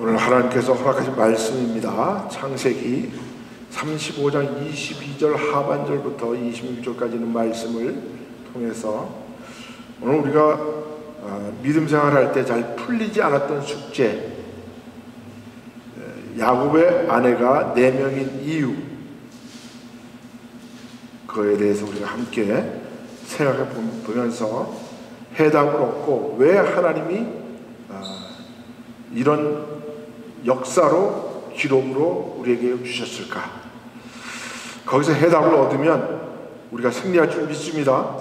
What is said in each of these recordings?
오늘 하나님께서 허락하신 말씀입니다. 창세기 35장 22절 하반절부터 26절까지 있는 말씀을 통해서 오늘 우리가 믿음 생활할 때 잘 풀리지 않았던 숙제, 야곱의 아내가 4명인 이유, 그거에 대해서 우리가 함께 생각해 보면서 해답을 얻고 왜 하나님이 이런 역사로 기록으로 우리에게 주셨을까? 거기서 해답을 얻으면 우리가 승리할 줄 믿습니다.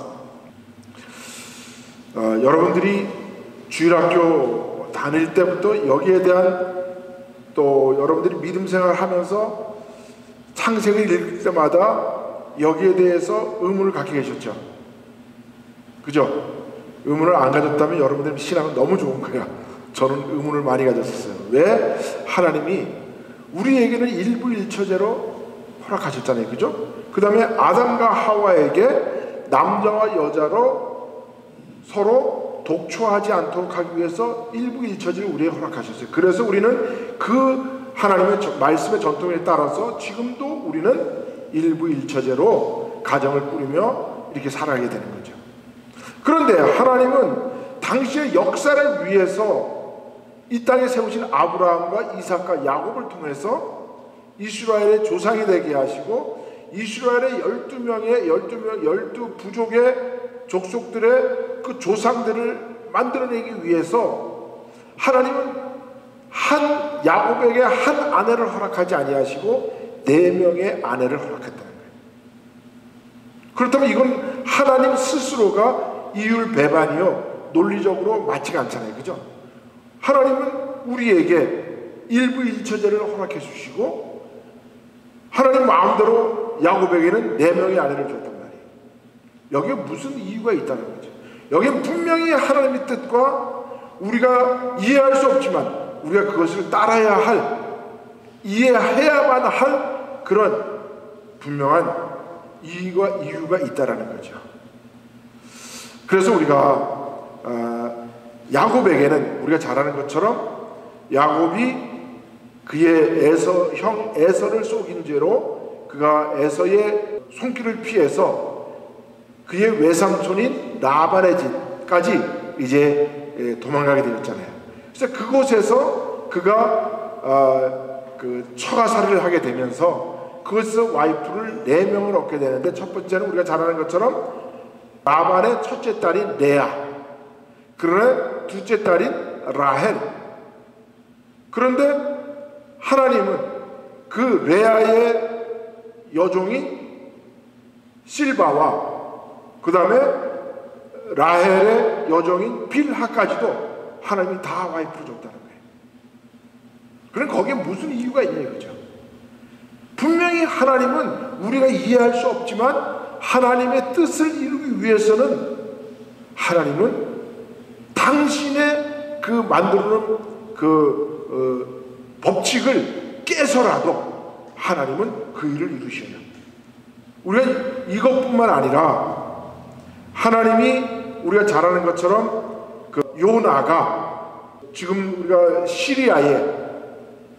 여러분들이 주일학교 다닐 때부터 여기에 대한 또 여러분들이 믿음 생활을 하면서 창세기를 읽을 때마다 여기에 대해서 의문을 갖게 계셨죠. 그죠? 의문을 안 가졌다면 여러분들 신앙은 너무 좋은 거야. 저는 의문을 많이 가졌었어요. 왜? 하나님이 우리에게는 일부일처제로 허락하셨잖아요. 그죠? 그 다음에 아담과 하와에게 남자와 여자로 서로 독초하지 않도록 하기 위해서 일부일처제를 우리에게 허락하셨어요. 그래서 우리는 그 하나님의 말씀의 전통에 따라서 지금도 우리는 일부일처제로 가정을 꾸리며 이렇게 살아가게 되는 거죠. 그런데 하나님은 당시의 역사를 위해서 이 땅에 세우신 아브라함과 이삭과 야곱을 통해서 이스라엘의 조상이 되게 하시고 이스라엘의 12 부족의 족속들의 그 조상들을 만들어내기 위해서 하나님은 한 야곱에게 한 아내를 허락하지 아니하시고 4명의 아내를 허락했다는 거예요. 그렇다면 이건 하나님 스스로가 이율배반이요 논리적으로 맞지가 않잖아요. 그죠? 하나님은 우리에게 일부일처제를 허락해 주시고 하나님 마음대로 야곱에게는 4명의 아내를 줬단 말이에요. 여기에 무슨 이유가 있다는 거죠. 여기에 분명히 하나님의 뜻과 우리가 이해할 수 없지만 우리가 그것을 따라야 할, 이해해야만 할 그런 분명한 이유가 있다는 거죠. 그래서 우리가 야곱에게는 우리가 잘 아는 것처럼 야곱이 그의 형 에서를 속인 죄로 그가 에서의 손길을 피해서 그의 외삼촌인 라반의 집까지 이제 도망가게 되었잖아요. 그래서 그곳에서 그가 그 처가살이를 하게 되면서 그것에서 와이프를 4명을 얻게 되는데 첫 번째는 우리가 잘 아는 것처럼 라반의 첫째 딸인 레아, 그러나 둘째 딸인 라헬. 그런데 하나님은 그 레아의 여종이 실바와 그 다음에 라헬의 여종인 빌하까지도 하나님이 다 와이프를 줬다는 거예요. 그럼 거기에 무슨 이유가 있냐 이거죠. 분명히 하나님은 우리가 이해할 수 없지만 하나님의 뜻을 이루기 위해서는 하나님은 당신의 그 만들어놓은 법칙을 깨서라도 하나님은 그 일을 이루셔요. 우리가 이것뿐만 아니라 하나님이 우리가 잘 아는 것처럼 그 요나가 지금 우리가 시리아에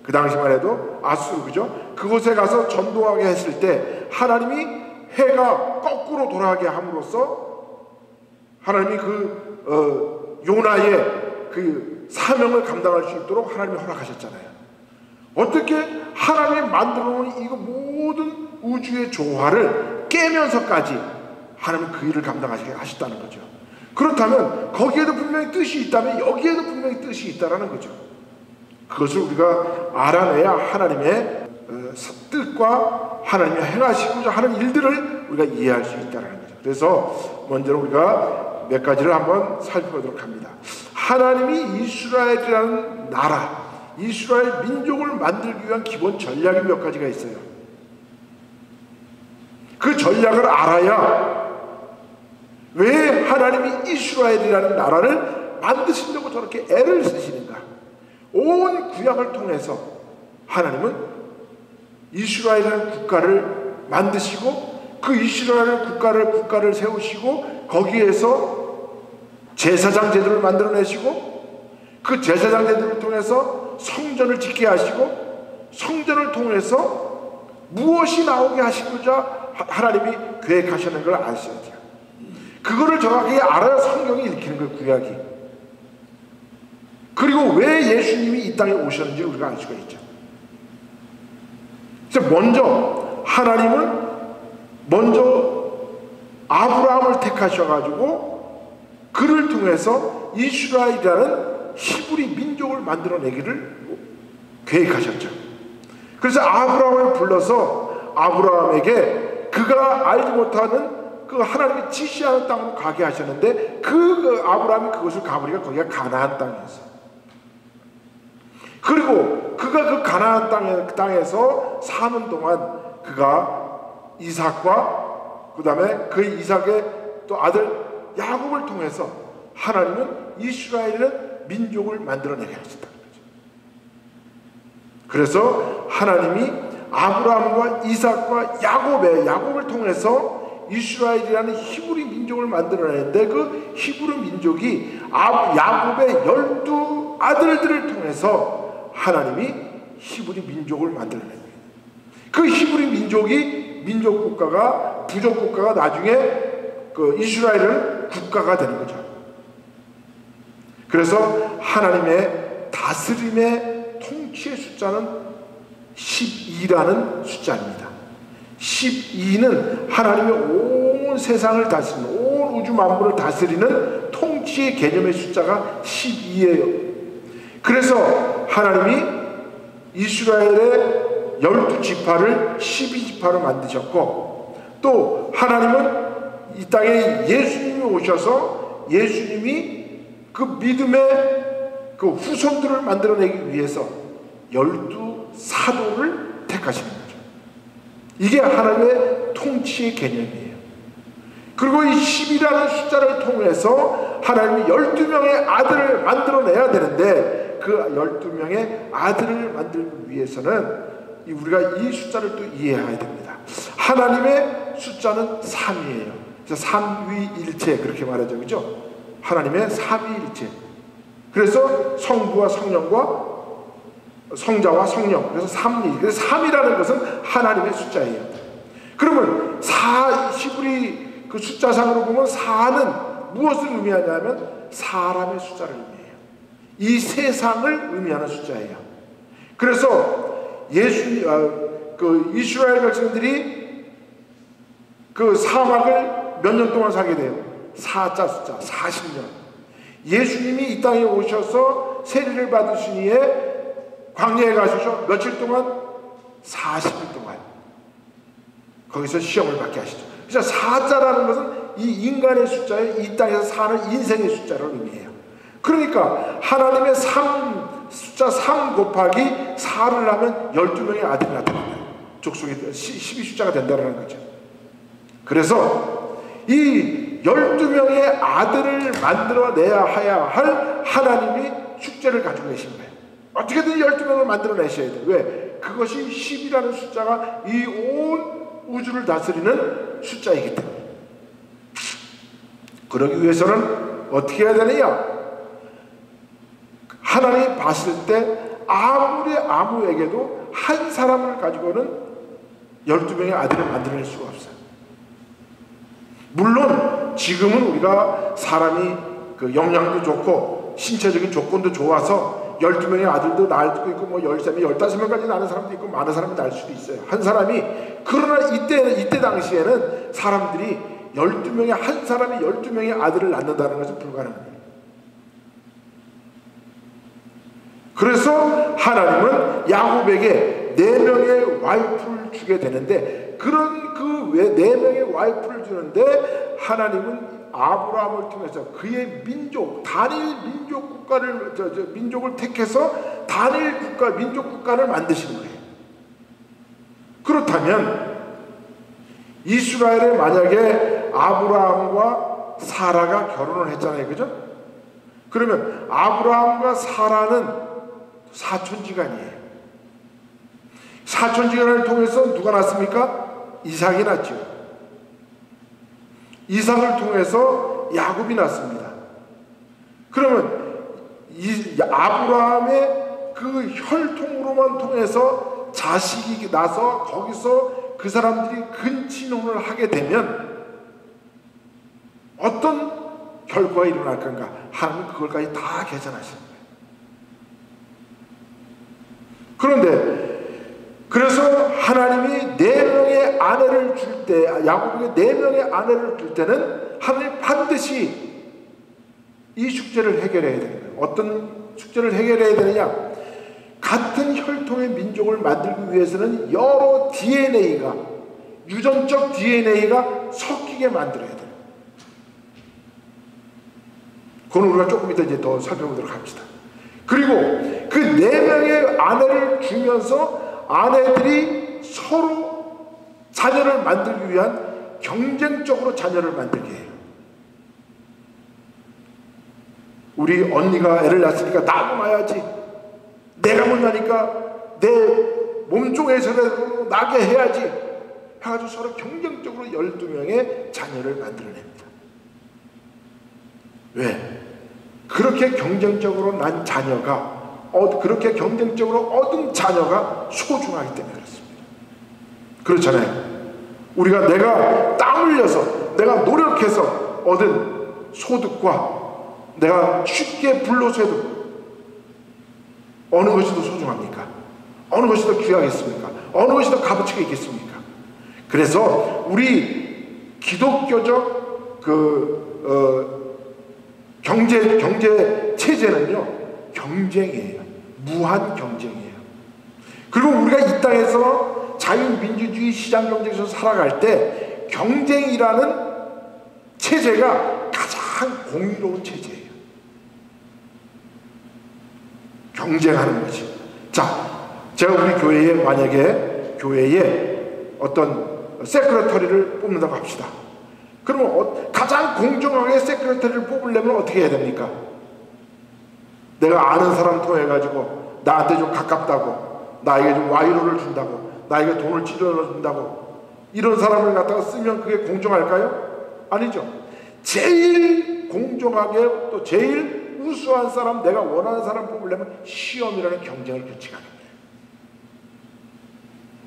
그 당시만 해도 아수르, 그죠? 그곳에 가서 전도하게 했을 때 하나님이 해가 거꾸로 돌아가게 함으로써 하나님이 요나의 그 사명을 감당할 수 있도록 하나님이 허락하셨잖아요. 어떻게 하나님이 만들어 놓은 이거 모든 우주의 조화를 깨면서까지 하나님은 그 일을 감당하시게 하셨다는 거죠. 그렇다면 거기에도 분명히 뜻이 있다면 여기에도 분명히 뜻이 있다는 거죠. 그것을 우리가 알아내야 하나님의 뜻과 하나님이 행하시고자 하는 일들을 우리가 이해할 수 있다는 거죠. 그래서 먼저 우리가 몇 가지를 한번 살펴보도록 합니다. 하나님이 이스라엘이라는 나라, 이스라엘 민족을 만들기 위한 기본 전략이 몇 가지가 있어요. 그 전략을 알아야 왜 하나님이 이스라엘이라는 나라를 만드시려고 저렇게 애를 쓰시는가. 온 구약을 통해서 하나님은 이스라엘이라는 국가를 만드시고 그 이스라엘 국가를 세우시고 거기에서 제사장 제도를 만들어내시고 그 제사장 제도를 통해서 성전을 짓게 하시고 성전을 통해서 무엇이 나오게 하시고자 하나님이 계획하시는 걸 아셔야 돼요. 그거를 정확하게 알아야 성경이 읽히는 거예요, 구약이. 그리고 왜 예수님이 이 땅에 오셨는지 우리가 알 수가 있죠. 그래서 먼저 하나님은 아브라함을 택하셔가지고 그를 통해서 이스라엘이라는 히브리 민족을 만들어내기를 계획하셨죠. 그래서 아브라함을 불러서 아브라함에게 그가 알지 못하는 그 하나님이 지시하는 땅으로 가게 하셨는데 그 아브라함이 그것을 가보니까 거기가 가나안 땅이었어요. 그리고 그가 그 가나안 땅에서 사는 동안 그가 이삭과 그 다음에 그 이삭의 또 아들 야곱을 통해서 하나님은 이스라엘의 민족을 만들어내게 하셨다는 거죠. 그래서 하나님이 아브라함과 이삭과 야곱을 통해서 이스라엘이라는 히브리 민족을 만들어내는데 그 히브리 민족이 야곱의 12 아들들을 통해서 하나님이 히브리 민족을 만들어낸 거예요. 그 히브리 민족이 민족 국가가 부족 국가가 나중에 그 이스라엘은 국가가 되는 거죠. 그래서 하나님의 다스림의 통치의 숫자는 12라는 숫자입니다. 12는 하나님의 온 세상을 다스리는, 온 우주 만물을 다스리는 통치의 개념의 숫자가 12예요. 그래서 하나님이 이스라엘의 12지파를 12지파로 만드셨고, 또 하나님은 이 땅에 예수님이 오셔서 예수님이 그 믿음의 그 후손들을 만들어내기 위해서 12사도를 택하시는 거죠. 이게 하나님의 통치의 개념이에요. 그리고 이 10이라는 숫자를 통해서 하나님이 12명의 아들을 만들어내야 되는데 그 12명의 아들을 만들기 위해서는 우리가 이 숫자를 또 이해해야 됩니다. 하나님의 숫자는 3이에요. 그래서 삼위일체 그렇게 말하죠, 그죠? 하나님의 삼위일체. 그래서 성부와 성령과 성자와 성령. 그래서 3위. 그래서 3이라는 것은 하나님의 숫자예요. 그러면 히브리 그 숫자상으로 보면 4는 무엇을 의미하냐면 사람의 숫자를 의미해요. 이 세상을 의미하는 숫자예요. 그래서 그 이스라엘 백성들이 그 사막을 몇 년 동안 살게 돼요. 4자 숫자 40년. 예수님이 이 땅에 오셔서 세례를 받으시니에 광야에 가셔서 며칠 동안 40일 동안 거기서 시험을 받게 하시죠. 그래서 4자라는 것은 이 인간의 숫자에 이 땅에서 사는 인생의 숫자를 의미해요. 그러니까 하나님의 숫자 3 곱하기 4를 하면 12명의 아들이 나타납니다. 족속이 12숫자가 된다는 거죠. 그래서 이 12명의 아들을 만들어내야 할 하나님이 축제를 가지고 계신 거예요. 어떻게든 12명을 만들어내셔야 돼요. 왜? 그것이 10이라는 숫자가 이 온 우주를 다스리는 숫자이기 때문에. 그러기 위해서는 어떻게 해야 되느냐? 하나님이 봤을 때 아무에게도 한 사람을 가지고는 12명의 아들을 만들어낼 수가 없어요. 물론 지금은 우리가 사람이 그 영양도 좋고 신체적인 조건도 좋아서 12명의 아들도 낳을 수도 있고 뭐 13명, 15명까지 낳는 사람도 있고 많은 사람이 낳을 수도 있어요. 한 사람이. 그러나 이때 당시에는 사람들이 12명의 한 사람이 12명의 아들을 낳는다는 것은 불가능합니다. 그래서 하나님은 야곱에게 4명의 와이프를 주게 되는데 그런 그 4명의 와이프를 주는데 하나님은 아브라함을 통해서 그의 민족, 단일 민족 국가를 민족을 택해서 단일 국가, 민족 국가를 만드시는 거예요. 그렇다면 이스라엘에 만약에 아브라함과 사라가 결혼을 했잖아요, 그죠? 그러면 아브라함과 사라는 사촌지간이에요. 사촌지간을 통해서 누가 낳습니까? 이삭이 낳죠. 이삭을 통해서 야곱이 낳습니다. 그러면 아브라함의 그 혈통으로만 통해서 자식이 나서 거기서 그 사람들이 근친혼을 하게 되면 어떤 결과가 일어날 건가? 하나님은 그걸까지 다 계산하시는 거예요. 그런데 그래서 하나님이 4명의 아내를 줄 때, 야곱에게 4명의 아내를 줄 때는 하나님이 반드시 이 숙제를 해결해야 되는 거예요. 어떤 숙제를 해결해야 되느냐? 같은 혈통의 민족을 만들기 위해서는 여러 DNA가, 유전적 DNA가 섞이게 만들어야 돼요. 그건 우리가 조금 이따 이제 더 살펴보도록 합시다. 그리고 그 4명의 아내를 주면서 아내들이 서로 자녀를 만들기 위한 경쟁적으로 자녀를 만들게 해요. 우리 언니가 애를 낳았으니까 나도 낳아야지. 내가 못 나니까 내 몸종에서라도 나게 해야지. 해가지고 서로 경쟁적으로 12명의 자녀를 만들어냅니다. 왜? 그렇게 경쟁적으로 난 자녀가, 그렇게 경쟁적으로 얻은 자녀가 소중하기 때문에 그렇습니다. 그렇잖아요. 우리가 내가 땀 흘려서, 내가 노력해서 얻은 소득과 내가 쉽게 불로소득, 어느 것이 더 소중합니까? 어느 것이 더 귀하겠습니까? 어느 것이 더 값어치가 있겠습니까? 그래서 우리 기독교적 경제 체제는요, 경쟁이에요. 무한 경쟁이에요. 그리고 우리가 이 땅에서 자유민주주의 시장 경제에서 살아갈 때 경쟁이라는 체제가 가장 공의로운 체제예요. 경쟁하는 거지. 자, 제가 우리 교회에 만약에 교회에 어떤 세크레터리를 뽑는다고 합시다. 그러면 가장 공정하게 세크레터리를 뽑으려면 어떻게 해야 됩니까? 내가 아는 사람 통해가지고 나한테 좀 가깝다고, 나에게 좀 와이로를 준다고, 나에게 돈을 찔러준다고, 이런 사람을 갖다가 쓰면 그게 공정할까요? 아니죠. 제일 공정하게 또 제일 우수한 사람, 내가 원하는 사람 뽑으려면 시험이라는 경쟁을 규칙하는 거예요.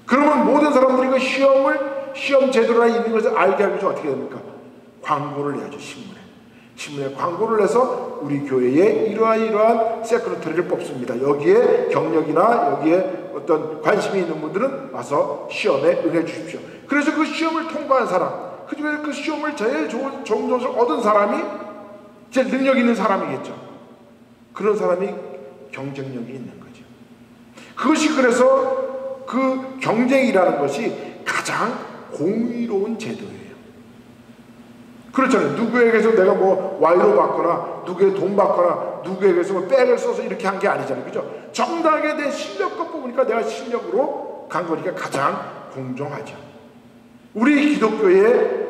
그러면 모든 사람들이 그 시험 제도나 있는 것을 알게 하기 위해서 어떻게 됩니까? 광고를 내야죠. 신문에 광고를 내서 우리 교회에 이러한 세크레터리를 뽑습니다. 여기에 경력이나 여기에 어떤 관심이 있는 분들은 와서 시험에 응해 주십시오. 그래서 그 시험을 통과한 사람, 그 중에 그 시험을 제일 좋은 점수를 얻은 사람이 제일 능력 있는 사람이겠죠. 그런 사람이 경쟁력이 있는 거죠. 그것이 그래서 그 경쟁이라는 것이 가장 공의로운 제도예요. 그렇잖아요. 누구에게서 내가 뭐 와이로 받거나 누구의 돈 받거나 누구에게서 뭐 백을 써서 이렇게 한 게 아니잖아요. 그죠? 정당하게 내 실력과 뽑으니까 내가 실력으로 간 거니까 가장 공정하죠. 우리 기독교의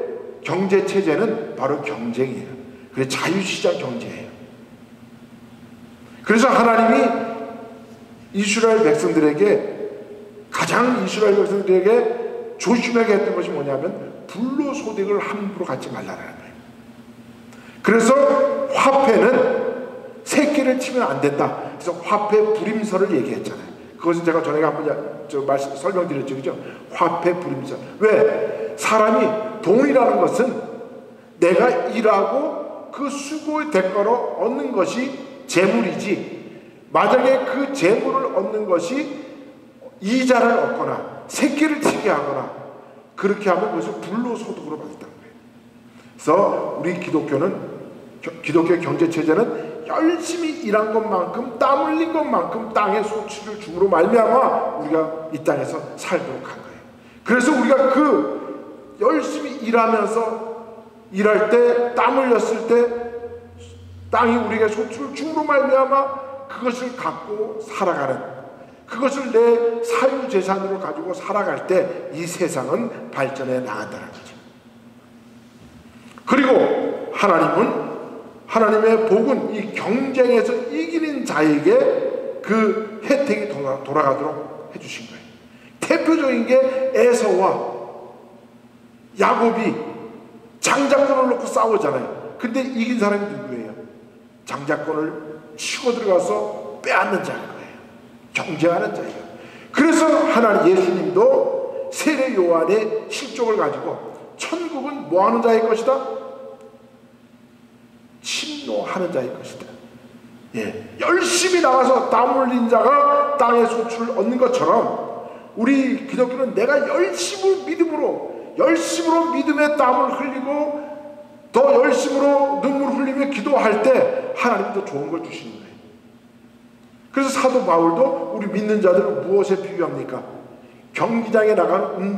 경제 체제는 바로 경쟁이에요. 그게 자유시장 경제예요. 그래서 하나님이 이스라엘 백성들에게 조심하게 했던 것이 뭐냐면 불로소득을 함부로 갖지 말라는 거예요. 그래서 화폐는 새끼를 치면 안 된다. 그래서 화폐 불임서를 얘기했잖아요. 그것은 제가 전에 한번 설명드렸죠. 그죠? 화폐 불임서. 왜? 사람이 돈이라는 것은 내가 일하고 그 수고의 대가로 얻는 것이 재물이지, 만약에 그 재물을 얻는 것이 이자를 얻거나 새끼를 치게 하거나 그렇게 하면 그것을 불로소득으로 받았다는 거예요. 그래서 우리 기독교 경제체제는 열심히 일한 것만큼, 땀 흘린 것만큼 땅에 소출을 줌으로 말미암아 우리가 이 땅에서 살도록 한 거예요. 그래서 우리가 그 열심히 일할 때, 땀 흘렸을 때 땅이 우리에게 소출을 줌으로 말미암아 그것을 갖고 살아가는, 그것을 내 사유재산으로 가지고 살아갈 때 이 세상은 발전해 나간다는 거죠. 그리고 하나님의 복은 이 경쟁에서 이기는 자에게 그 혜택이 돌아가도록 해주신 거예요. 대표적인 게 에서와 야곱이 장자권을 놓고 싸우잖아요. 근데 이긴 사람이 누구예요? 장자권을 치고 들어가서 빼앗는 자인 거예요. 경쟁하는 자예요. 그래서 하나님 예수님도 세례 요한의 실족을 가지고 천국은 뭐하는 자의 것이다? 침노하는 자의 것이다. 열심히 나가서 땀 흘린 자가 땅의 소출을 얻는 것처럼 우리 기독교는 내가 열심히 믿음의 땀을 흘리고 더 열심으로 눈물 흘리며 기도할 때 하나님이 더 좋은 걸 주시는 거예요. 그래서 사도 바울도 우리 믿는 자들을 무엇에 비유합니까? 경기장에 나가는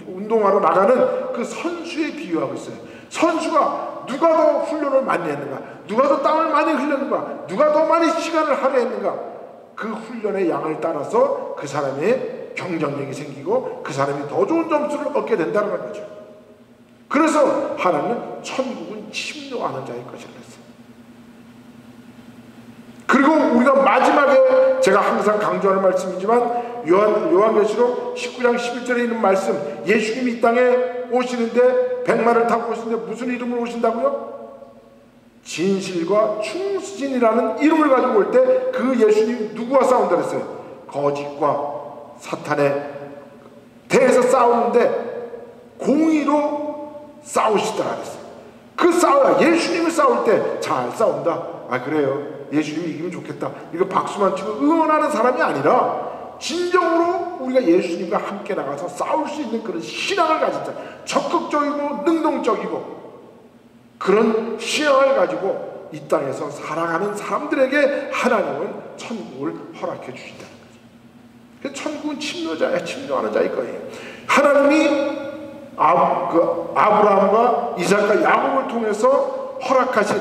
운동하러 나가는 그 선수에 비유하고 있어요. 선수가 누가 더 훈련을 많이 했는가, 누가 더 땀을 많이 흘렸는가, 누가 더 많이 시간을 할애했는가, 그 훈련의 양을 따라서 그 사람의 경쟁력이 생기고 그 사람이 더 좋은 점수를 얻게 된다는 거죠. 그래서 하나님은 천국은 침노하는 자의 것이라 했어요. 그리고 우리가 마지막에 제가 항상 강조하는 말씀이지만 요한계시록 19장 11절에 있는 말씀, 예수님이 이 땅에 오시는데 백마를 타고 오시는데 무슨 이름으로 오신다고요? 진실과 충신이라는 이름을 가지고 올 때 그 예수님이 누구와 싸운다 그랬어요? 거짓과 사탄에 대해서 싸우는데 공의로 싸우시더라 그랬어요. 그 예수님을 싸울 때 잘 싸운다. 그래요, 예수님이 이기면 좋겠다, 이거 박수만 치고 응원하는 사람이 아니라 진정으로 우리가 예수님과 함께 나가서 싸울 수 있는 그런 신앙을 가진 자, 적극적이고 능동적이고 그런 신앙을 가지고 이 땅에서 살아가는 사람들에게 하나님은 천국을 허락해 주신다는 거죠. 천국은 침노하는 자일 거예요. 하나님이 아브라함과 이삭과 야곱을 통해서 허락하신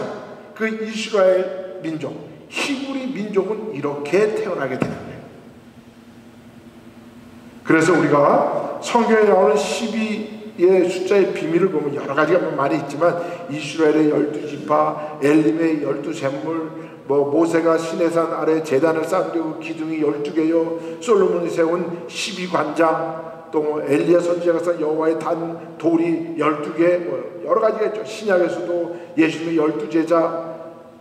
그 이스라엘 민족, 히브리 민족은 이렇게 태어나게 되는 거예요. 그래서 우리가 성경에 나오는 12의 숫자의 비밀을 보면 여러 가지가 많이 있지만 이스라엘의 12지파, 엘림의 12샘물, 모세가 시내산 아래 제단을 쌓은 기둥이 12개요, 솔로몬이 세운 12관장, 또 엘리야 선지자가 쌓은 여호와의 단 돌이 12개, 여러 가지가 있죠. 신약에서도 예수님의 12제자,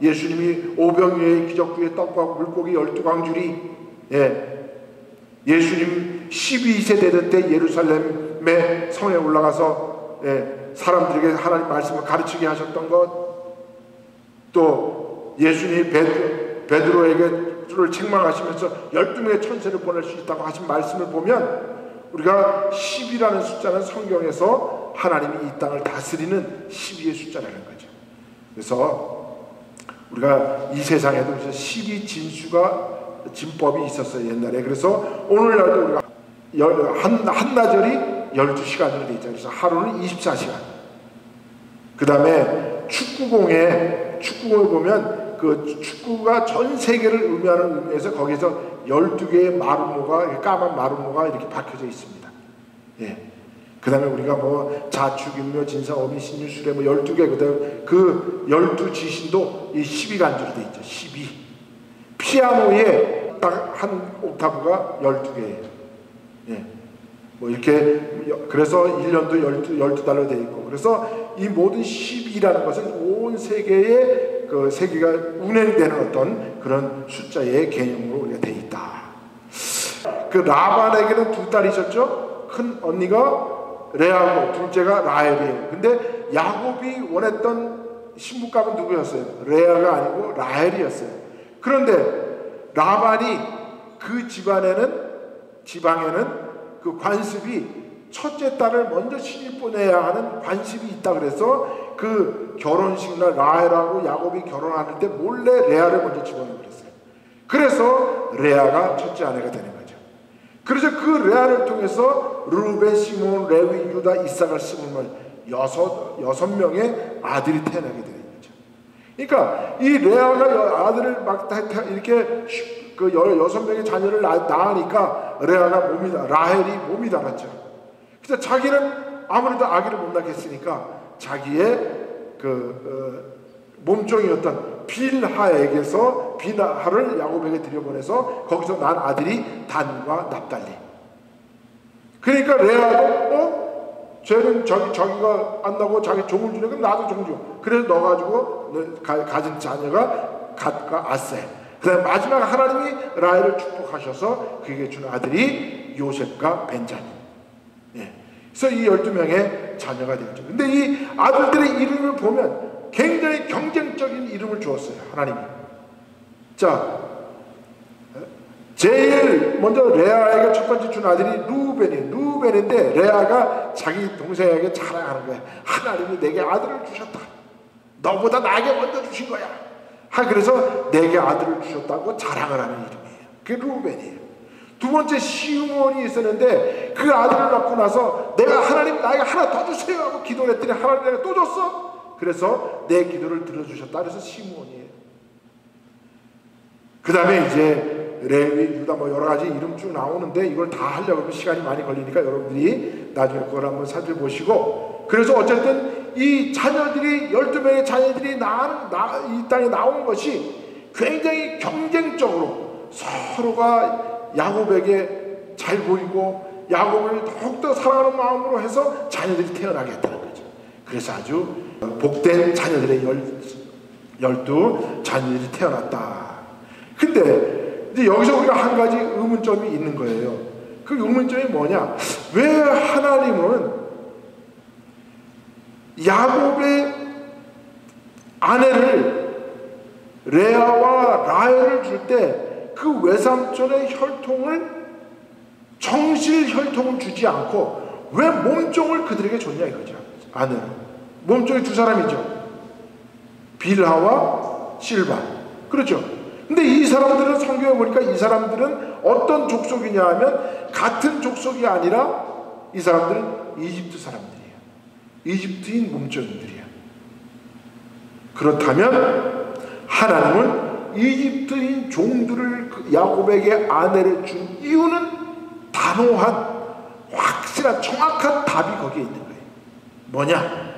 예수님이 오병이어의 기적주의 떡과 물고기 12광줄이, 예수님 12세 되던 때 예루살렘의 성에 올라가서 사람들에게 하나님 말씀을 가르치게 하셨던 것, 또 예수님이 베드로에게를 책망하시면서 12명의 천사를 보낼 수 있다고 하신 말씀을 보면 우리가 10이라는 숫자는 성경에서 하나님이 이 땅을 다스리는 12의 숫자라는 거죠. 그래서 우리가 이 세상에도 12 진법이 있었어요, 옛날에. 그래서 오늘날도 우리가 한나절이 12시간으로 되어 있잖아요. 그래서 하루는 24시간. 그 다음에 축구공에 보면 그 축구가 전 세계를 의미하는 의미에서 거기서 12개의 마름모가, 까만 마름모가 이렇게 박혀져 있습니다. 그 다음에 우리가 자축인묘, 진사어미, 신유술에 12개, 그 다음에 그 12지신도 이 12간주로 되어 있죠. 12. 피아노에 딱 한 옥타브가 12개예요. 이렇게, 그래서 1년도 12달로 되어 있고, 그래서 이 모든 12라는 것은 온 세계에 그 세계가 운행되는 어떤 그런 숫자의 개념으로 우리가 되어 있다. 그 라반에게는 두 딸이 있었죠. 큰 언니가 레아고 둘째가 라헬이에요. 근데 야곱이 원했던 신부감은 누구였어요? 레아가 아니고 라헬이었어요. 그런데 라반이 그 지방에는 그 관습이 첫째 딸을 먼저 시집 보내야 하는 관습이 있다 그래서 그 결혼식날 라헬하고 야곱이 결혼하는 때 몰래 레아를 먼저 집어넣어버렸어요. 그래서 레아가 첫째 아내가 되는 거죠. 그래서 그 레아를 통해서 르우벤, 시몬, 레위, 유다, 이삭을 심으면 여섯 명의 아들이 태어나게 되는 거죠. 그러니까 이 레아가 아들을 막 이렇게 그 6명의 자녀를 낳으니까 라헬이 몸이 달았죠. 그래서 자기는 아무래도 아기를 못 낳겠으니까 자기의 몸종이었던 빌하를 야곱에게 들여보내서 거기서 난 아들이 단과 납달리. 그러니까 레아도 쟤는 자기가 안 나고 자기 종을 주네. 그럼 나도 종 줘. 그래서 넣어가지고 가진 자녀가 갓과 아세. 그 다음에 마지막 하나님이 라헬을 축복하셔서 그에게 준 아들이 요셉과 벤자민. 예. 그래서 이 12명의 자녀가 되었죠. 근데 이 아들들의 이름을 보면 굉장히 경쟁적인 이름을 주었어요, 하나님이. 자, 제일 먼저 레아에게 첫 번째 준 아들이 루벤이에요. 루벤인데 레아가 자기 동생에게 자랑하는 거예요. 하나님이 내게 아들을 주셨다. 너보다 나에게 먼저 주신 거야. 그래서 내게 아들을 주셨다고 자랑을 하는 이름이에요. 그게 루벤이에요. 두 번째 시므온이 있었는데 그 아들을 낳고 나서 내가 하나님 나에게 하나 더 주세요 하고 기도를 했더니 하나님 내가 또 줬어. 그래서 내 기도를 들어주셨다. 그래서 시므온이에요. 그 다음에 이제 레위, 유다 뭐 여러 가지 이름 쭉 나오는데 이걸 다 하려고 하면 시간이 많이 걸리니까 여러분들이 나중에 그걸 한번 살펴보시고, 그래서 어쨌든 이 자녀들이 12명의 자녀들이 이 땅에 나온 것이 굉장히 경쟁적으로 서로가 야곱에게 잘 보이고 야곱을 더욱더 사랑하는 마음으로 해서 자녀들이 태어나게 했다는 거죠. 그래서 아주 복된 자녀들의 12 자녀들이 태어났다. 근데 이제 여기서 우리가 한 가지 의문점이 있는 거예요. 그 의문점이 뭐냐? 왜 하나님은 야곱의 아내를 레아와 라헬을 줄 때 그 외삼촌의 혈통을 정실 혈통을 주지 않고 왜 몸종을 그들에게 줬냐 이거죠. 아내는 몸종이 두 사람이죠. 빌하와 실바. 그렇죠. 근데 이 사람들은 성경에 보니까 이 사람들은 어떤 족속이냐 하면 같은 족속이 아니라 이 사람들은 이집트 사람들이에요. 이집트인 몸종들이에요. 그렇다면 하나님은 이집트인 종들을 야곱에게 아내를 준 이유는 단호한 확실한 정확한 답이 거기에 있는 거예요. 뭐냐?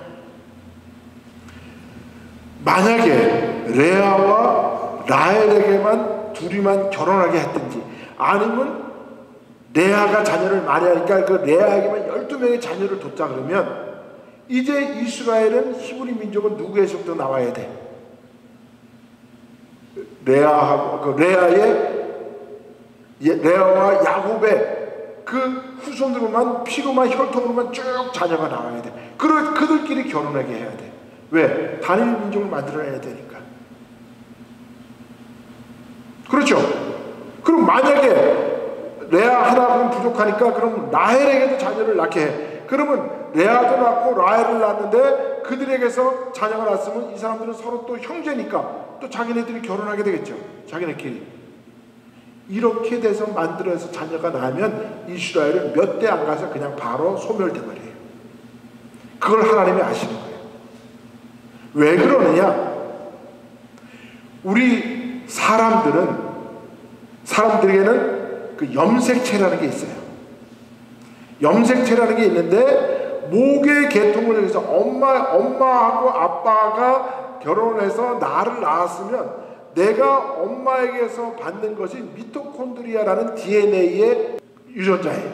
만약에 레아와 라헬에게만 둘이만 결혼하게 했든지 아니면 레아가 자녀를 많이 하니까 그 레아에게만 12명의 자녀를 뒀자 그러면 이제 이스라엘은 히브리 민족은 누구에서부터 나와야 돼? 레아와 야곱의 그 후손으로만 피로만 혈통으로만 쭉 자녀가 나와야 돼. 그들끼리 결혼하게 해야 돼. 왜? 단일 민족을 만들어내야 되니까. 그렇죠? 그럼 만약에 레아 하나는 부족하니까 그럼 라헬에게도 자녀를 낳게 해. 그러면 레아도 낳고 라헬을 낳았는데 그들에게서 자녀가 낳았으면 이 사람들은 서로 또 형제니까 또 자기네들이 결혼하게 되겠죠. 자기네끼리. 이렇게 돼서 만들어서 자녀가 나면 이스라엘은 몇 대 안 가서 그냥 바로 소멸돼버려요. 그걸 하나님이 아시는 거예요. 왜 그러느냐? 우리 사람들에게는 그 염색체라는 게 있어요. 염색체라는 게 있는데 목의 계통을 해서 엄마하고 아빠가 결혼해서 나를 낳았으면 내가 엄마에게서 받는 것이 미토콘드리아라는 DNA의 유전자예요.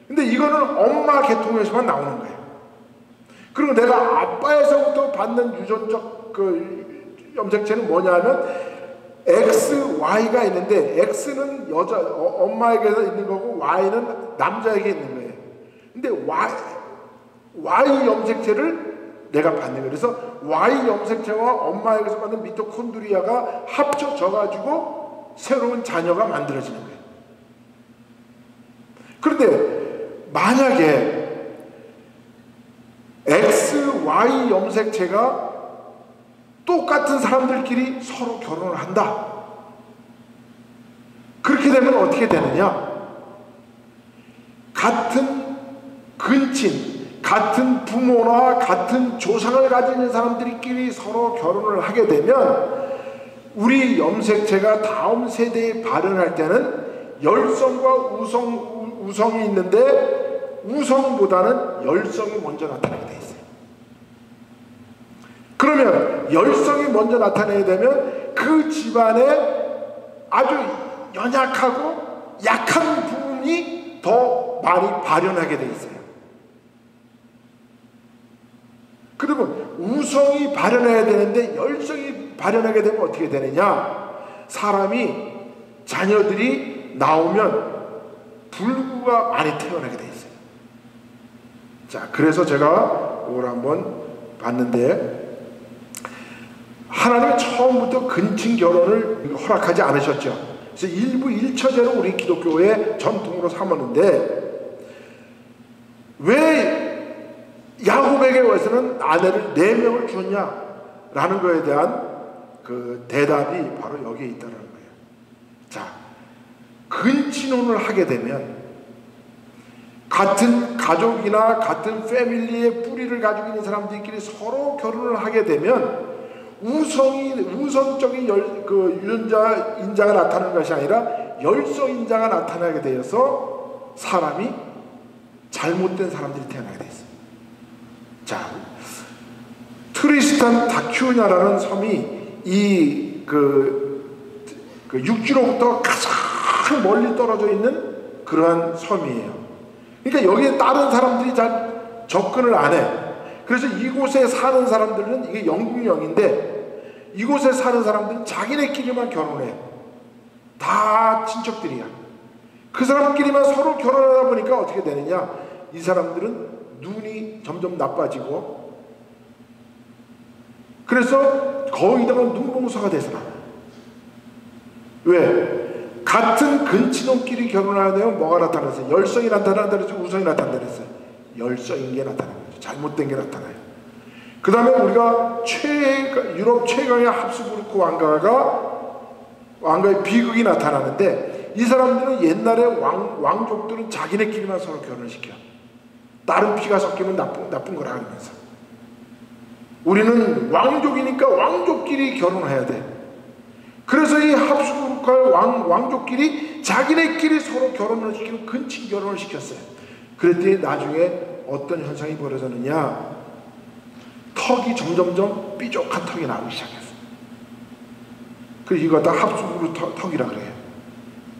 근데 이거는 엄마 계통에서만 나오는 거예요. 그리고 내가 아빠에서부터 받는 유전적 그 염색체는 뭐냐면 XY가 있는데 X는 엄마에게서 있는 거고 Y는 남자에게 있는 거예요. 근데 Y 염색체를 내가 받는 거예요. 그래서 Y 염색체와 엄마에게서 받는 미토콘드리아가 합쳐져 가지고 새로운 자녀가 만들어지는 거예요. 그런데 만약에 XY 염색체가 똑같은 사람들끼리 서로 결혼을 한다. 그렇게 되면 어떻게 되느냐? 같은 근친, 같은 부모나 같은 조상을 가진 사람들끼리 서로 결혼을 하게 되면 우리 염색체가 다음 세대에 발현할 때는 열성과 우성이 있는데 우성보다는 열성이 먼저 나타나게 돼 있어요. 그러면 열성이 먼저 나타나게 되면 그 집안에 아주 연약하고 약한 부분이 더 많이 발현하게 돼 있어요. 그러면 우성이 발현해야 되는데 열성이 발현하게 되면 어떻게 되느냐? 사람이 자녀들이 나오면 불구가 많이 태어나게 돼 있어요. 자, 그래서 제가 이걸 한번 봤는데, 하나님은 처음부터 근친 결혼을 허락하지 않으셨죠. 그래서 일부 일처제로 우리 기독교의 전통으로 삼았는데, 왜 야곱에게 와서는 아내를 4명을 주었냐라는 것에 대한 그 대답이 바로 여기에 있다는 거예요. 자, 근친혼을 하게 되면 같은 가족이나 같은 패밀리의 뿌리를 가지고 있는 사람들끼리 서로 결혼을 하게 되면 우선적인 인자가 나타나는 것이 아니라 열성인자가 나타나게 되어서 사람이 잘못된 사람들이 태어나게 돼 있어요. 자, 트리스탄 다큐냐라는 섬이 이 육지로부터 가장 멀리 떨어져 있는 그러한 섬이에요. 그러니까 여기에 다른 사람들이 잘 접근을 안 해. 그래서 이곳에 사는 사람들은 이게 영국령인데, 이곳에 사는 사람들은 자기네끼리만 결혼해. 다 친척들이야. 그 사람끼리만 서로 결혼하다 보니까 어떻게 되느냐, 이 사람들은 눈이 점점 나빠지고, 그래서 거의다가 눈봉사가 돼서 나와요. 왜? 같은 근친혼끼리 결혼하면 뭐가 나타났어요? 열성이 나타난다 그랬죠? 우성이 나타난다 그랬어요? 열성인 게 나타나는 거죠. 잘못된 게 나타나요. 그 다음에 우리가 유럽 최강의 합스부르크 왕가의 비극이 나타나는데, 이 사람들은 옛날에 왕족들은 자기네끼리만 서로 결혼을 시켜. 다른 피가 섞이면 나쁜 거라 그러면서. 우리는 왕족이니까 왕족끼리 결혼해야 돼. 그래서 이 합스부르크의 왕족끼리 자기네끼리 서로 결혼을 시키는 근친 결혼을 시켰어요. 그랬더니 나중에 어떤 현상이 벌어졌느냐, 턱이 점점점 삐죽한 턱이 나오기 시작했어요. 그래서 이거 다 합스부르크 턱이라 그래요.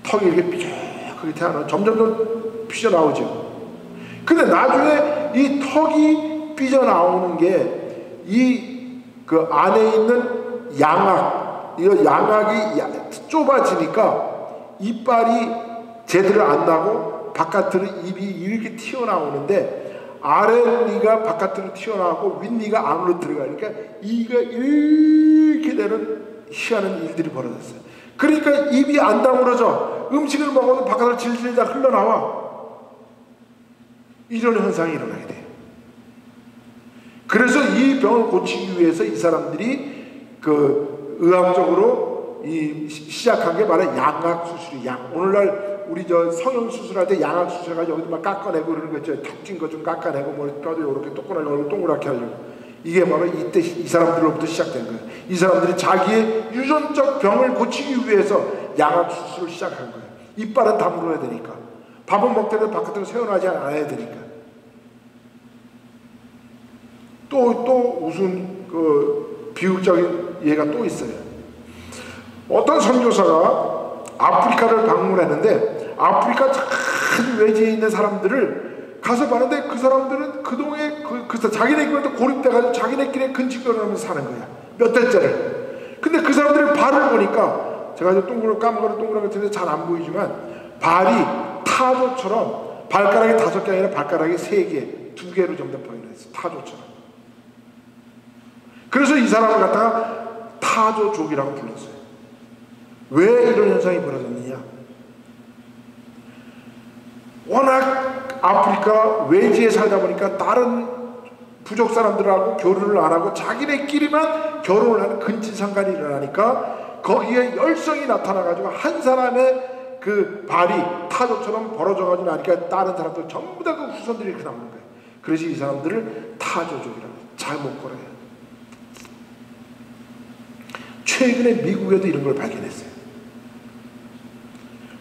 턱이 이렇게 삐죽하게 태어나면 점점점 삐져나오죠. 근데 나중에 이 턱이 삐져나오는 게 그 안에 있는 양악이 좁아지니까 이빨이 제대로 안 나고 바깥으로 입이 이렇게 튀어나오는데, 아랫니가 바깥으로 튀어나오고 윗니가 안으로 들어가니까 이가 이렇게 되는 희한한 일들이 벌어졌어요. 그러니까 입이 안 다물어져. 음식을 먹어도 바깥으로 질질 다 흘러나와. 이런 현상이 일어나게 돼요. 그래서 이 병을 고치기 위해서 이 사람들이 의학적으로 시작한 게 바로 양악수술이. 오늘날 우리 성형 수술할 때 양악수술해가지고 여기도 막 깎아내고 그러는 거 있죠. 턱 찐 거 좀 깎아내고 뭐 뼈도 이렇게 동그랗게 하려고. 이게 바로 이때 이 사람들로부터 시작된 거예요. 이 사람들이 자기의 유전적 병을 고치기 위해서 양악수술을 시작한 거예요. 이빨은 다물어야 되니까. 밥은 먹더라도 바깥으로 새어나지 않아야 되니까. 또 무슨 비극적인 예가 또 있어요. 어떤 선교사가 아프리카를 방문했는데, 아프리카 참 외지에 있는 사람들을 가서 봤는데, 그 사람들은 그동에 자기네끼리 고립돼가지고 자기네끼리 근친결혼하면서 사는 거야. 몇 대째를. 근데 그 사람들의 발을 보니까, 제가 이제 동그랗게 틀려서 잘 안 보이지만, 발이 타조처럼 발가락이 5개 아니라 발가락이 3개, 2개로 점점 보이는 거예요. 타조처럼. 그래서 이 사람을 갖다가 타조족이라고 불렀어요. 왜 이런 현상이 벌어졌느냐? 워낙 아프리카 외지에 살다 보니까 다른 부족 사람들하고 교류를 안 하고 자기네끼리만 결혼을 하는 근친상간이 일어나니까, 거기에 열성이 나타나가지고 한 사람의 그 발이 타조처럼 벌어져가지고 나니까 다른 사람들 전부 다 그 후손들이 이렇게 나오는 거예요. 그래서 이 사람들을 타조족이라고 해요. 잘못 걸어요. 최근에 미국에도 이런 걸 발견했어요.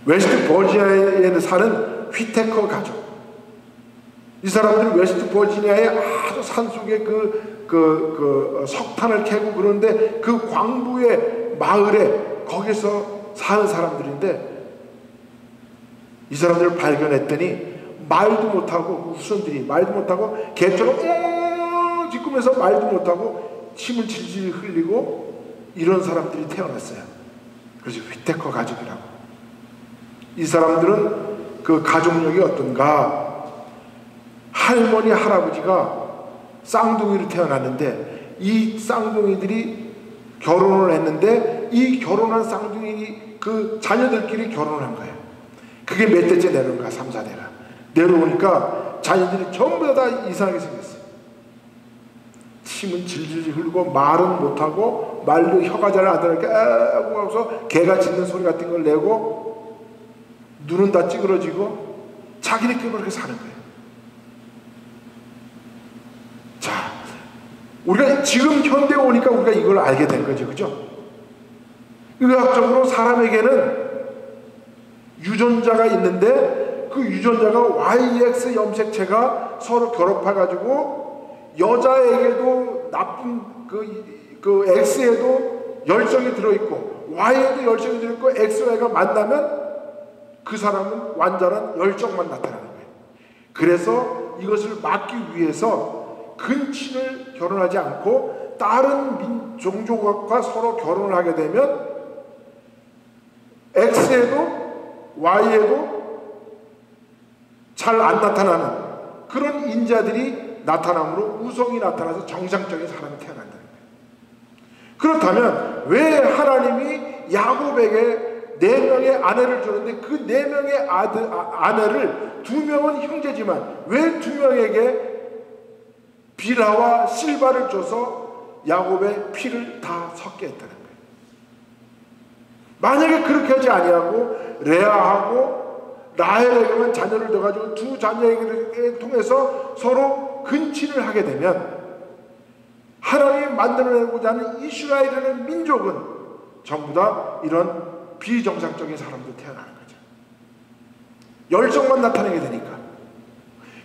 웨스트 버지니아에 사는 휘테커 가족. 이 사람들은 웨스트 버지니아의 아주 산속에 석탄을 캐고 그러는데, 그 광부의 마을에 거기서 사는 사람들인데, 이 사람들을 발견했더니 말도 못하고, 후손들이 말도 못하고 개처럼 짖으면서 말도 못하고 침을 질질 흘리고 이런 사람들이 태어났어요. 그래서 휘테커 가족이라고. 이 사람들은 그 가족력이 어떤가? 할머니 할아버지가 쌍둥이로 태어났는데 이 쌍둥이들이 결혼을 했는데 이 결혼한 쌍둥이 그 자녀들끼리 결혼을 한 거예요. 그게 몇 대째 내려온 거야. 3, 4대가 내려오니까 자녀들이 전부 다 이상하게 생겼어요. 침은 질질 흘리고 말은 못하고 말도 혀가 잘 안 들어가니까 하고 하면서 개가 짖는 소리 같은 걸 내고 눈은 다 찌그러지고 자기네끼리 그렇게 사는 거예요. 자, 우리가 지금 현대에 오니까 우리가 이걸 알게 된 거죠. 그죠? 의학적으로 사람에게는 유전자가 있는데 그 유전자가 YX 염색체가 서로 결합해가지고 여자에게도 나쁜 그 X에도 열정이 들어있고 Y에도 열정이 들어있고 XY가 만나면 그 사람은 완전한 열정만 나타나는 거예요. 그래서 이것을 막기 위해서 근친을 결혼하지 않고 다른 종족과 서로 결혼을 하게 되면 X에도 Y에도 잘 안 나타나는 그런 인자들이 나타남으로 우성이 나타나서 정상적인 사람이 태어난다는 거예요. 그렇다면 왜 하나님이 야곱에게 4명의 아내를 줬는데 그 4명의 아내를 2명은 형제지만 왜 2명에게 빌하와 실바를 줘서 야곱의 피를 다 섞게 했다는 거예요. 만약에 그렇게 하지 아니하고 레아하고 라헬에게만 자녀를 둬가지고 두 자녀에게 통해서 서로 근친을 하게 되면 하나님이 만들어내고자 하는 이스라엘이라는 민족은 전부 다 이런 비정상적인 사람도 태어나는 거죠. 열정만 나타내게 되니까.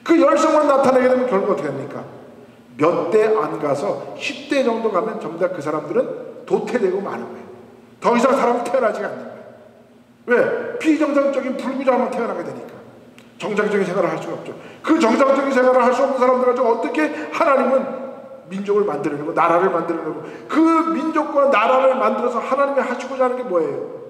그 열정만 나타내게 되면 결국 어떻게 됩니까? 몇 대 안 가서 10대 정도 가면 전부 다 그 사람들은 도태되고 마는 거예요. 더 이상 사람은 태어나지가 않는 거예요. 왜? 비정상적인 불구자만 태어나게 되니까. 정상적인 생활을 할 수가 없죠. 그 정상적인 생활을 할 수 없는 사람들 가지고 어떻게 하나님은 민족을 만들어내고 나라를 만들어내고 그 민족과 나라를 만들어서 하나님이 하시고자 하는 게 뭐예요?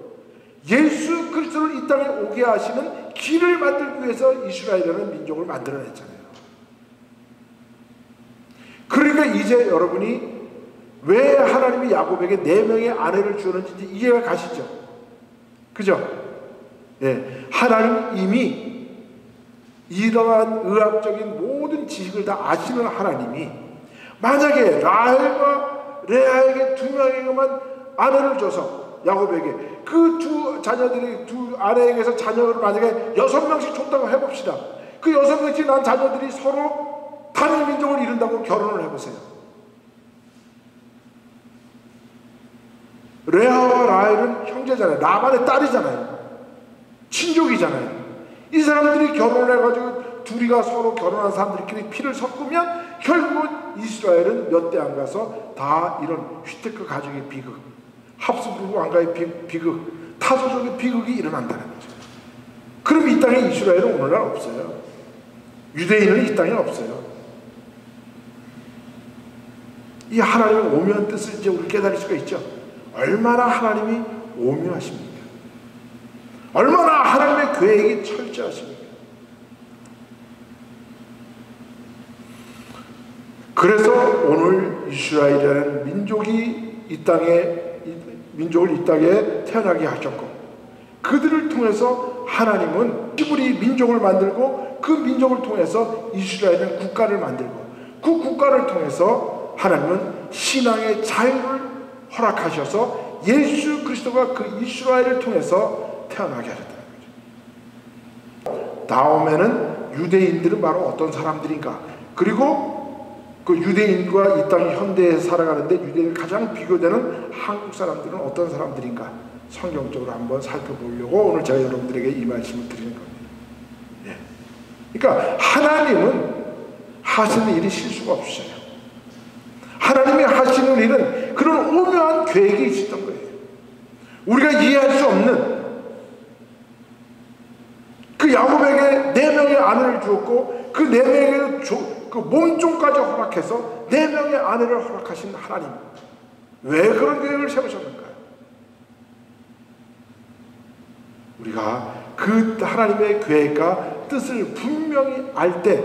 예수 그리스도를 이 땅에 오게 하시는 길을 만들기 위해서 이스라엘이라는 민족을 만들어냈잖아요. 그러니까 이제 여러분이 왜 하나님이 야곱에게 4명의 아내를 주었는지 이해가 가시죠? 그죠? 네. 하나님 이미 이러한 의학적인 모든 지식을 다 아시는 하나님이 만약에 라헬과 레아에게 2명에게만 아내를 줘서 야곱에게 그 두 자녀들이 두 아내에게서 자녀를 만약에 6명씩 줬다고 해봅시다. 그 6명씩 난 자녀들이 서로 다른 민족을 이룬다고 결혼을 해보세요. 레아와 라헬은 형제잖아요. 라반의 딸이잖아요. 친족이잖아요. 이 사람들이 결혼을 해가지고 둘이가 서로 결혼한 사람들끼리 피를 섞으면 결국은 이스라엘은 몇 대 안 가서 다 이런 휘테크 가족의 비극, 합스부르크 왕가의 비극, 타조족의 비극이 일어난다는 거죠. 그럼 이 땅에 이스라엘은 오늘날 없어요. 유대인은 이 땅에 없어요. 이 하나님의 오묘한 뜻을 이제 우리 깨달을 수가 있죠. 얼마나 하나님이 오묘하십니까? 얼마나 하나님의 계획이 철저하십니까? 그래서 오늘 이스라엘이라는 민족이 민족을 이 땅에 태어나게 하셨고 그들을 통해서 하나님은 히브리 민족을 만들고 그 민족을 통해서 이스라엘은 국가를 만들고 그 국가를 통해서 하나님은 신앙의 자유를 허락하셔서 예수 그리스도가 그 이스라엘을 통해서 태어나게 하셨다는 거죠. 다음에는 유대인들은 바로 어떤 사람들인가, 그리고 그 유대인과 이 땅 현대에 살아가는데 유대인을 가장 비교되는 한국 사람들은 어떤 사람들인가 성경적으로 한번 살펴보려고 오늘 제가 여러분들에게 이 말씀을 드리는 겁니다. 예. 그러니까 하나님은 하시는 일이 실수가 없으셔요. 하나님이 하시는 일은 그런 오묘한 계획이 있었던 거예요. 우리가 이해할 수 없는 그 야곱에게 4명의 아내를 주었고 그 4명에게 그 몸종까지 허락해서 4명의 아내를 허락하신 하나님, 왜 그런 계획을 세우셨는가요? 우리가 그 하나님의 계획과 뜻을 분명히 알 때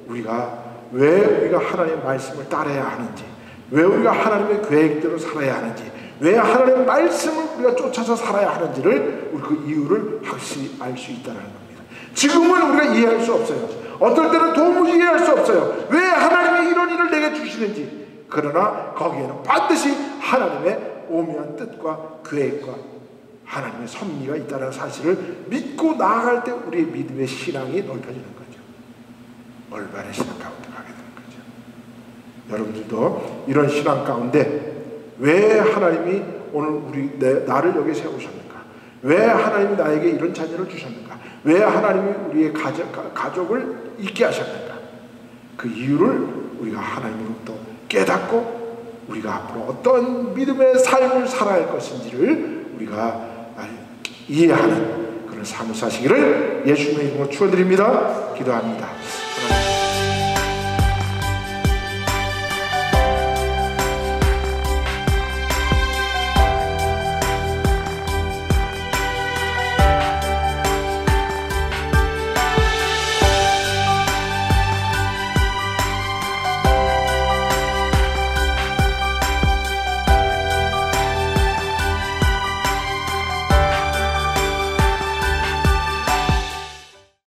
우리가 왜 우리가 하나님의 말씀을 따라야 하는지, 왜 우리가 하나님의 계획대로 살아야 하는지, 왜 하나님의 말씀을 우리가 쫓아서 살아야 하는지를 우리 그 이유를 확실히 알 수 있다는 겁니다. 지금은 우리가 이해할 수 없어요. 어떨 때는 도무지 이해할 수 없어요. 왜 하나님이 이런 일을 내게 주시는지. 그러나 거기에는 반드시 하나님의 오묘한 뜻과 계획과 하나님의 섭리가 있다는 사실을 믿고 나아갈 때 우리의 믿음의 신앙이 넓혀지는 거죠. 올바른 신앙 가운데 가게 되는 거죠. 여러분들도 이런 신앙 가운데 왜 하나님이 오늘 나를 여기 세우셨는가? 왜 하나님이 나에게 이런 자녀를 주셨는가? 왜 하나님이 우리의 가족을 있게 하셨는가? 그 이유를 우리가 하나님으로부터 깨닫고 우리가 앞으로 어떤 믿음의 삶을 살아야 할 것인지를 우리가 이해하는 그런 삶을 사시기를 예수님의 이름으로 축원드립니다. 기도합니다.